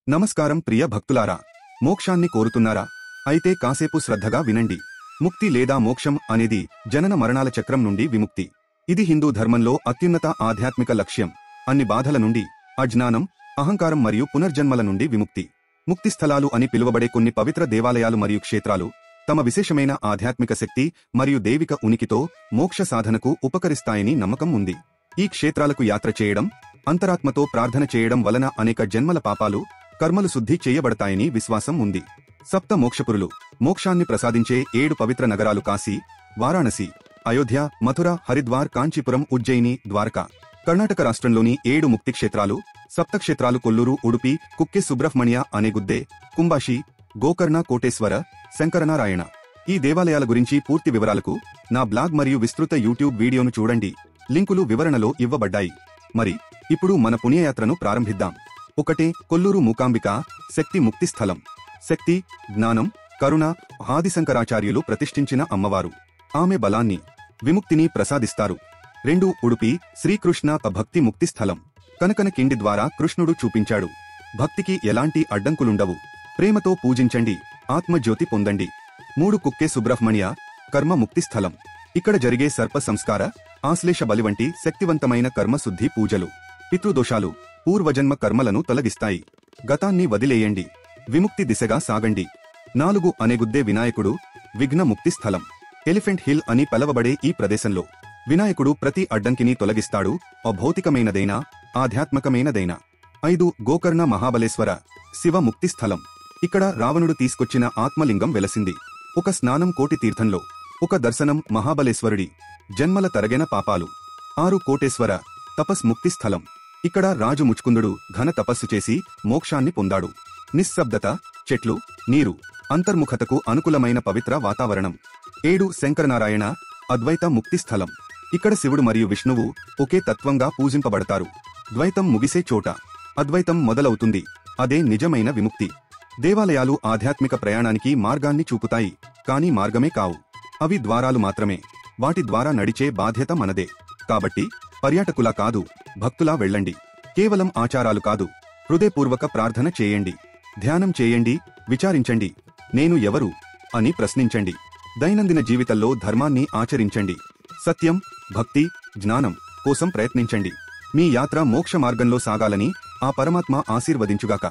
నమస్కారం ప్రియ భక్తులారా, మోక్షాన్ని కోరుతున్నారా? అయితే కాసేపు శ్రద్ధగా వినండి. ముక్తి లేదా మోక్షం అనేది జనన మరణాల చక్రం నుండి విముక్తి. ఇది హిందూ ధర్మంలో అత్యున్నత ఆధ్యాత్మిక లక్ష్యం. అన్ని బాధల నుండి, అజ్ఞానం, అహంకారం మరియు పునర్జన్మల నుండి విముక్తి. ముక్తి స్థలాలు అని పిలువబడే కొన్ని పవిత్ర దేవాలయాలు మరియు క్షేత్రాలు తమ విశేషమైన ఆధ్యాత్మిక శక్తి మరియు దైవిక ఉనికితో మోక్ష సాధనకు ఉపకరిస్తాయని నమ్మకం ఉంది. ఈ క్షేత్రాలకు యాత్ర చేయడం, అంతరాత్మతో ప్రార్థన చేయడం వలన అనేక జన్మల పాపాలు, కర్మలు శుద్ధి చేయబడతాయని విశ్వాసం ఉంది. సప్త మోక్షపురులు, మోక్షాన్ని ప్రసాదించే 7 పవిత్ర నగరాలు కాశీ, వారాణసి, అయోధ్య, మథుర, హరిద్వార్, కాంచీపురం, ఉజ్జయిని, ద్వారకా. కర్ణాటక రాష్ట్రంలోని 7 ముక్తి క్షేత్రాలు, సప్తక్షేత్రాలు కొల్లూరు, ఉడుపి, కుక్కె సుబ్రహ్మణ్య అనేగుద్దే, కుంభాషి, గోకర్ణ, కోటేశ్వర, శంకరనారాయణ. ఈ దేవాలయాల గురించి పూర్తి వివరాలకు నా బ్లాగ్ మరియు విస్తృత యూట్యూబ్ వీడియోను చూడండి. లింకులు వివరణలో ఇవ్వబడ్డాయి. మరి ఇప్పుడు మన పుణ్యయాత్రను ప్రారంభిద్దాం. 1. కొల్లూరు మూకాంబిక శక్తి ముక్తి స్థలం. శక్తి, జ్ఞానం, కరుణ, ఆదిశంకరాచార్యులు ప్రతిష్ఠించిన అమ్మవారు. ఆమె బలాన్ని, విముక్తిని ప్రసాదిస్తారు. 2. ఉడుపి శ్రీకృష్ణ భక్తి ముక్తి స్థలం. కనకన కిండి ద్వారా కృష్ణుడు చూపించాడు. భక్తికి ఎలాంటి అడ్డంకులుండవు. ప్రేమతో పూజించండి, ఆత్మజ్యోతి పొందండి. 3. కుక్కె సుబ్రహ్మణ్య కర్మ ముక్తి స్థలం. ఇక్కడ జరిగే సర్ప సంస్కార, ఆశ్లేష బలి వంటి శక్తివంతమైన కర్మశుద్ధి పూజలు పితృదోషాలు, పూర్వజన్మ కర్మలను తొలగిస్తాయి. గతాన్ని వదిలేయండి, విముక్తి దిశగా సాగండి. 4. అనేగుద్దే వినాయకుడు విఘ్న ముక్తి స్థలం. ఎలిఫెంట్ హిల్ అని పిలవబడే ఈ ప్రదేశంలో వినాయకుడు ప్రతి అడ్డంకిని తొలగిస్తాడు, అభౌతికమైనదైనా, ఆధ్యాత్మికమైనదైనా. 5. గోకర్ణ మహాబలేశ్వర శివ ముక్తి స్థలం. ఇక్కడ రావణుడు తీసుకొచ్చిన ఆత్మలింగం వెలసింది. ఒక స్నానం కోటి తీర్థంలో, ఒక దర్శనం మహాబలేశ్వరుడి జన్మల తరగెన పాపాలు. 6. కోటేశ్వర తపస్ ముక్తి స్థలం. ఇక్కడ రాజు ముచుకుందుడు ఘన తపస్సు చేసి మోక్షాన్ని పొందాడు. నిశ్శబ్దత, చెట్లు, నీరు, అంతర్ముఖతకు అనుకూలమైన పవిత్ర వాతావరణం. 7. శంకరనారాయణ అద్వైత ముక్తి స్థలం. ఇక్కడ శివుడు మరియు విష్ణువు ఒకే తత్వంగా పూజింపబడతారు. ద్వైతం ముగిసే చోట అద్వైతం మొదలవుతుంది. అదే నిజమైన విముక్తి. దేవాలయాలు ఆధ్యాత్మిక ప్రయాణానికి మార్గాన్ని చూపుతాయి, కానీ మార్గమే కావు. అవి ద్వారాలు మాత్రమే. వాటి ద్వారా నడిచే బాధ్యత మనదే. కాబట్టి పర్యాటకులా కాదు, భక్తులా వెళ్ళండి. కేవలం ఆచారాలు కాదు, హృదయపూర్వక ప్రార్థన చేయండి, ధ్యానం చేయండి, విచారించండి. నేను ఎవరు అని ప్రశ్నించండి. దైనందిన జీవితంలో ధర్మాన్ని ఆచరించండి. సత్యం, భక్తి, జ్ఞానం కోసం ప్రయత్నించండి. మీ యాత్ర మోక్ష మార్గంలో సాగాలని ఆ పరమాత్మ ఆశీర్వదించుగాక.